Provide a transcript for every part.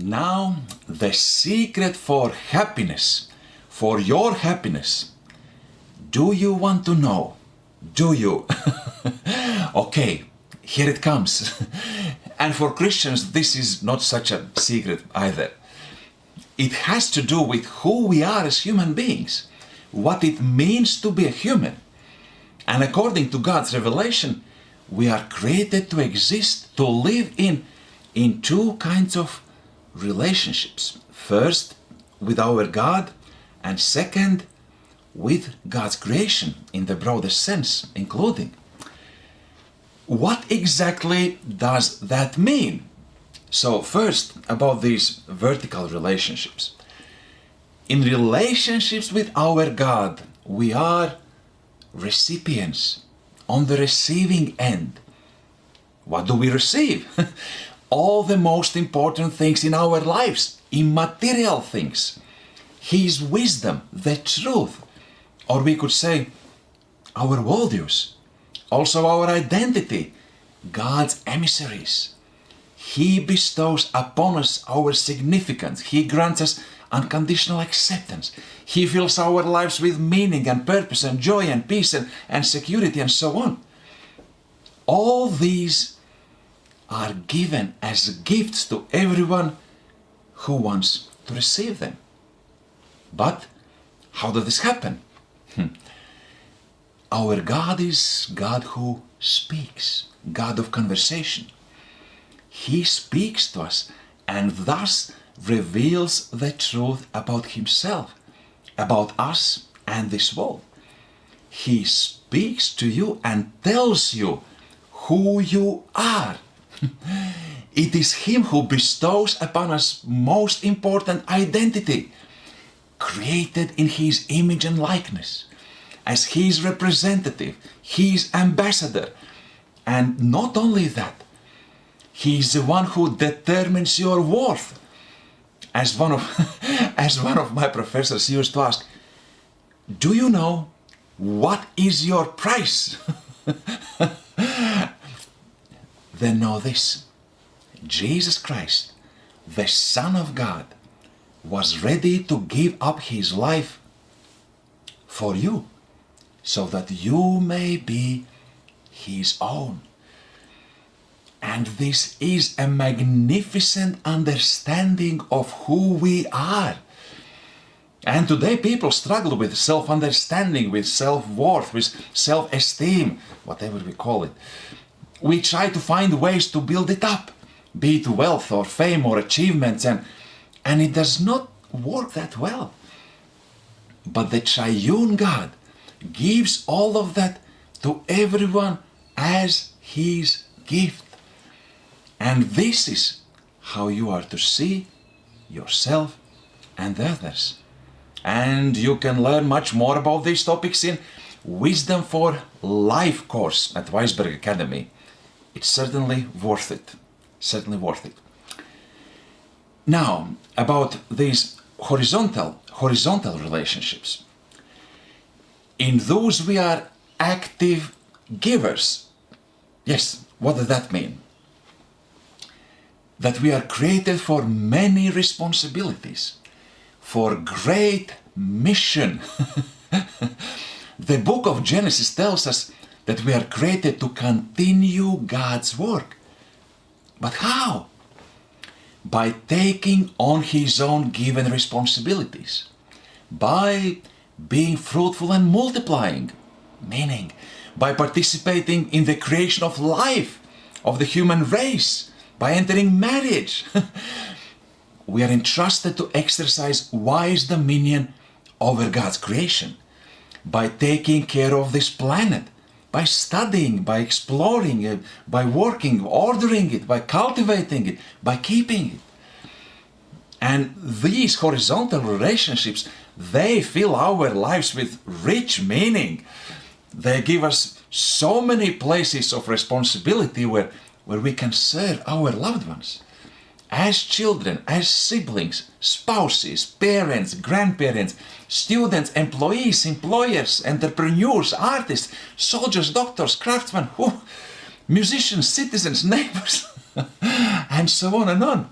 Now, the secret for happiness, for your happiness. Do you want to know? Do you? Okay, here it comes. And for Christians, this is not such a secret either. It has to do with who we are as human beings, what it means to be a human. And according to God's revelation, we are created to exist, to live in two kinds of relationships. First, with our God, and second, with God's creation in the broadest sense, including. What exactly does that mean? So first, about these vertical relationships. In relationships with our God, we are recipients, on the receiving end. What do we receive? All the most important things in our lives, immaterial things. His wisdom, the truth, or we could say our worldviews, also our identity, God's emissaries. He bestows upon us our significance. He grants us unconditional acceptance. He fills our lives with meaning and purpose and joy and peace and security and so on. All these are given as gifts to everyone who wants to receive them. But how does this happen? Our God is God who speaks, God of conversation. He speaks to us and thus reveals the truth about Himself, about us and this world. He speaks to you and tells you who you are. It is Him who bestows upon us most important identity, created in His image and likeness, as His representative, His ambassador. And not only that, He is the one who determines your worth. As one of my professors used to ask, do you know what is your price? Then know this: Jesus Christ, the Son of God, was ready to give up His life for you, so that you may be His own. And this is a magnificent understanding of who we are. And today people struggle with self-understanding, with self-worth, with self-esteem, whatever we call it. We try to find ways to build it up, be it wealth or fame or achievements, and it does not work that well. But the triune God gives all of that to everyone as His gift. And this is how you are to see yourself and others. And you can learn much more about these topics in Wisdom for Life course at Weisberg Academy. It's certainly worth it. Certainly worth it. Now, about these horizontal relationships. In those we are active givers. Yes, what does that mean? That we are created for many responsibilities, for great mission. The book of Genesis tells us that we are created to continue God's work. But how? By taking on His own given responsibilities, by being fruitful and multiplying, meaning by participating in the creation of life, of the human race, by entering marriage. We are entrusted to exercise wise dominion over God's creation, by taking care of this planet, by studying, by exploring, by working, ordering it, by cultivating it, by keeping it. And these horizontal relationships, they fill our lives with rich meaning. They give us so many places of responsibility where we can serve our loved ones. As children, as siblings, spouses, parents, grandparents, students, employees, employers, entrepreneurs, artists, soldiers, doctors, craftsmen, musicians, citizens, neighbors, and so on and on.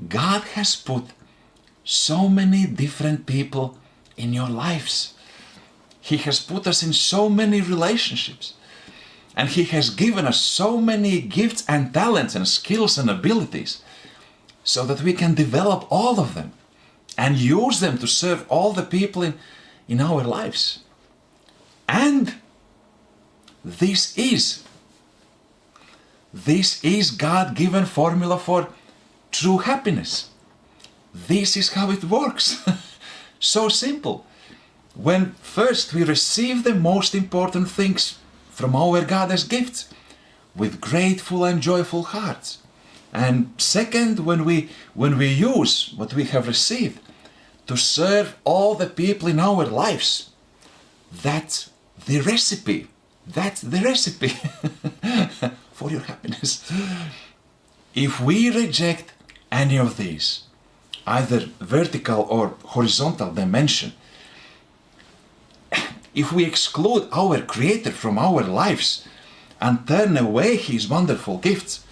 God has put so many different people in your lives. He has put us in so many relationships. And He has given us so many gifts and talents and skills and abilities so that we can develop all of them and use them to serve all the people in our lives. And this is God-given formula for true happiness. This is how it works. So simple. When first we receive the most important things from our God as gifts with grateful and joyful hearts. And second, when we use what we have received to serve all the people in our lives, that's the recipe. That's the recipe for your happiness. If we reject any of these, either vertical or horizontal dimension, if we exclude our Creator from our lives and turn away His wonderful gifts,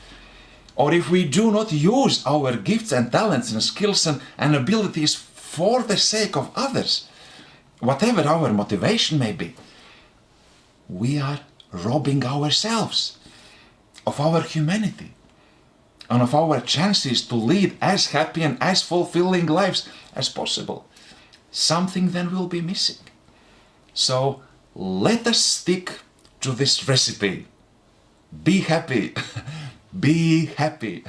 or if we do not use our gifts and talents and skills and abilities for the sake of others, whatever our motivation may be, we are robbing ourselves of our humanity and of our chances to lead as happy and as fulfilling lives as possible. Something then will be missing. So let us stick to this recipe. Be happy. Be happy.